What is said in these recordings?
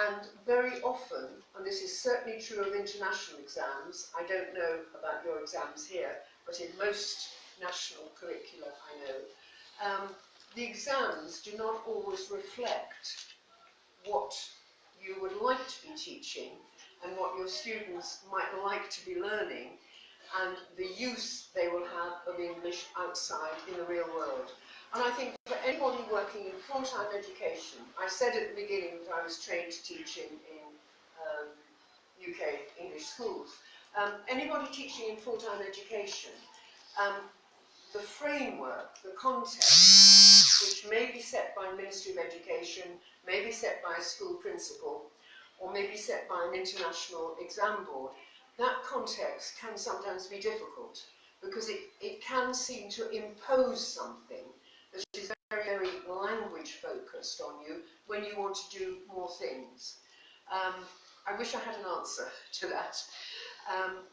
And very often, and this is certainly true of international exams, I don't know about your exams here, but in most national curricula I know, the exams do not always reflect what you would like to be teaching and what your students might like to be learning, and the use they will have of English outside in the real world. And I think for anybody working in full-time education, I said at the beginning that I was trained to teach in UK English schools. Anybody teaching in full-time education, the framework, the context, which may be set by Ministry of Education, may be set by a school principal, or may be set by an international exam board, that context can sometimes be difficult because it can seem to impose something that is very, very language focused on you when you want to do more things. I wish I had an answer to that,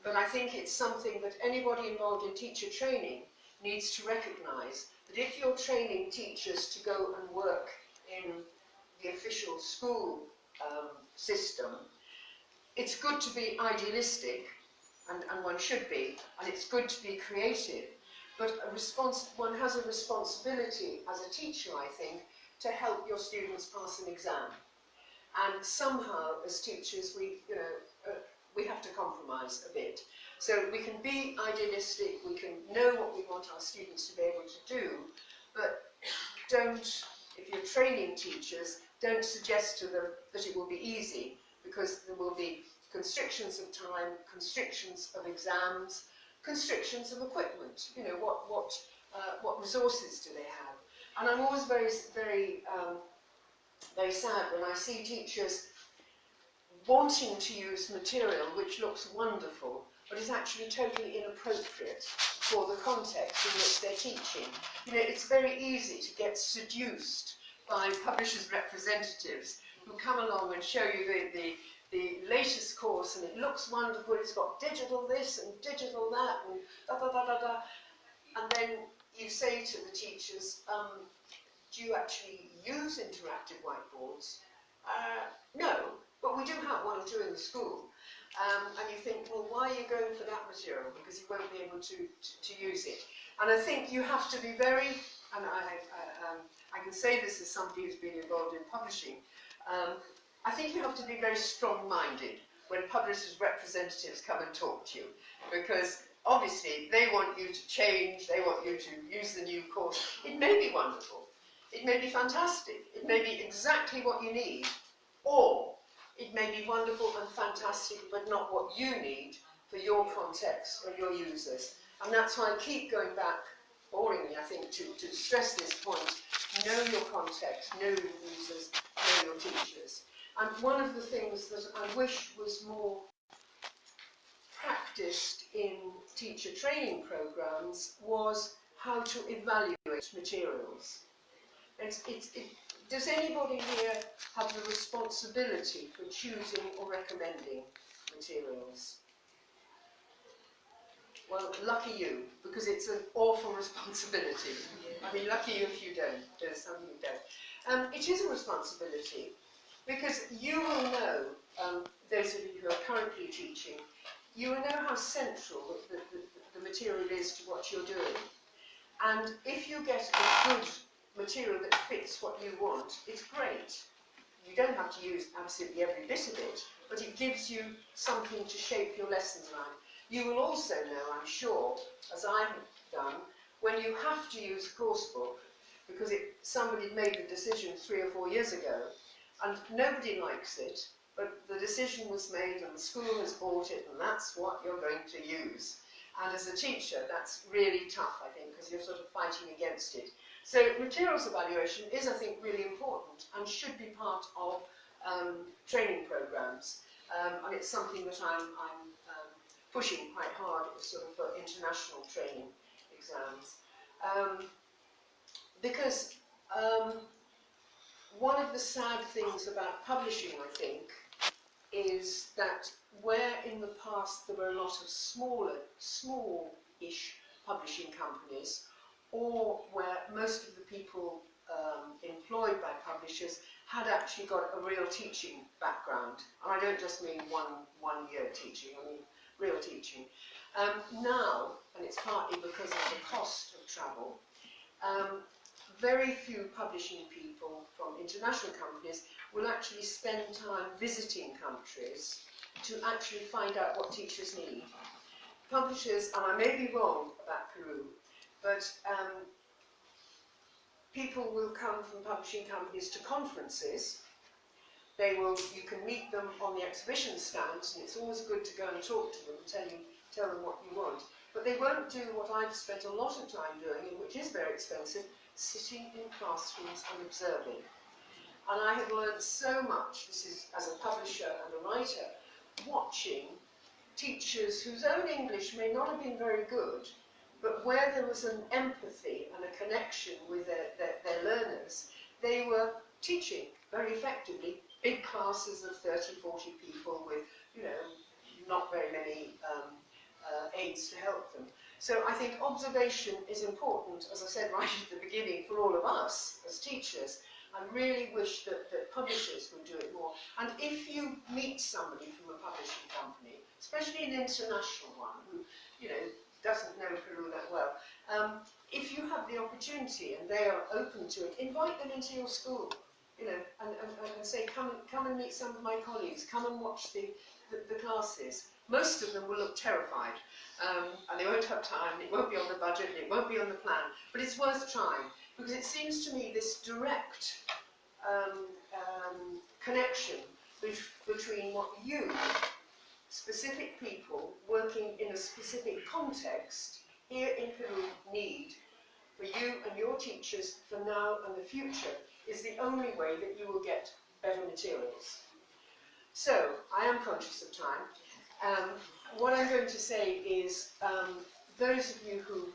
but I think it's something that anybody involved in teacher training needs to recognise, that if you're training teachers to go and work in the official school system, it's good to be idealistic, and one should be, and it's good to be creative, but one has a responsibility as a teacher, I think, to help your students pass an exam. And somehow, as teachers, we have to compromise a bit. So we can be idealistic, we can know what we want our students to be able to do, but don't, if you're training teachers, don't suggest to them that it will be easy, because there will be constrictions of time, constrictions of exams, constrictions of equipment. You know, what resources do they have? And I'm always very sad when I see teachers wanting to use material which looks wonderful, but is actually totally inappropriate for the context in which they're teaching. You know, it's very easy to get seduced by publishers' representatives who come along and show you the latest course, and it looks wonderful, it's got digital this and digital that, and da da da da da. And then you say to the teachers, do you actually use interactive whiteboards? No, but we do have one or two in the school. And you think, well, why are you going for that material? Because you won't be able to use it. And I think you have to be very, and I can say this as somebody who's been involved in publishing, I think you have to be very strong-minded when publishers' representatives come and talk to you, because obviously they want you to change, they want you to use the new course. It may be wonderful, it may be fantastic, it may be exactly what you need, or it may be wonderful and fantastic, but not what you need for your context or your users. And that's why I keep going back, boringly I think, to stress this point. Know your context, know your users, know your teachers. And one of the things that I wish was more practiced in teacher training programs was how to evaluate materials. Does anybody here have the responsibility for choosing or recommending materials? Well, lucky you, because it's an awful responsibility. I mean, lucky you if you don't. There's some who don't. It is a responsibility, because you will know, those of you who are currently teaching, you will know how central the material is to what you're doing. And if you get a good material that fits what you want, it's great. You don't have to use absolutely every bit of it, but it gives you something to shape your lessons around. You will also know, I'm sure, as I have done, when you have to use a course book, because somebody made the decision 3 or 4 years ago, and nobody likes it, but the decision was made and the school has bought it, and that's what you're going to use. And as a teacher, that's really tough, I think, because you're sort of fighting against it. So materials evaluation is, I think, really important and should be part of training programs. And it's something that I'm pushing quite hard sort of for international training exams. Because one of the sad things about publishing, I think, is that where in the past there were a lot of small-ish publishing companies, or where most of the people employed by publishers had actually got a real teaching background. And I don't just mean one year teaching, I mean real teaching. Now, and it's partly because of the cost of travel, very few publishing people from international companies will actually spend time visiting countries to actually find out what teachers need. Publishers, and I may be wrong about Peru, but people will come from publishing companies to conferences. You can meet them on the exhibition stands, and it's always good to go and talk to them and tell them what you want. But they won't do what I've spent a lot of time doing, and which is very expensive, sitting in classrooms and observing. And I have learned so much, this is as a publisher and a writer, watching teachers whose own English may not have been very good, but where there was an empathy and a connection with their learners, they were teaching very effectively big classes of 30, 40 people with, not very many aids to help them. So I think observation is important, as I said right at the beginning, for all of us as teachers. I really wish that publishers would do it more. And if you meet somebody from a publishing company, especially an international one who, doesn't know Peru that well, if you have the opportunity and they are open to it, invite them into your school, and say, come and meet some of my colleagues, come and watch the classes. Most of them will look terrified, and they won't have time, it won't be on the budget, and it won't be on the plan, but it's worth trying, because it seems to me this direct connection between what you, specific people working in a specific context here in Peru, need for you and your teachers for now and the future is the only way that you will get better materials. So, I am conscious of time. What I'm going to say is, those of you who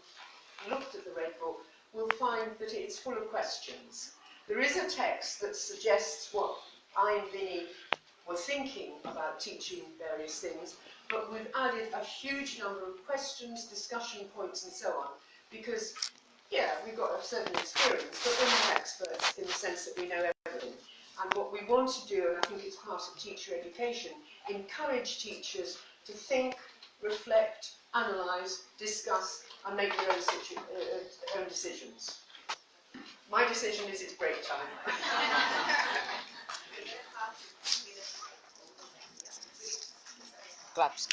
looked at the Red Book will find that it's full of questions. There is a text that suggests what I and Vinny were thinking about teaching various things, but we've added a huge number of questions, discussion points, and so on, because, yeah, we've got a certain experience, but we're not experts in the sense that we know everything. And what we want to do, and I think it's part of teacher education, encourage teachers to think, reflect, analyse, discuss, and make their own decisions. My decision is it's break time. Claps.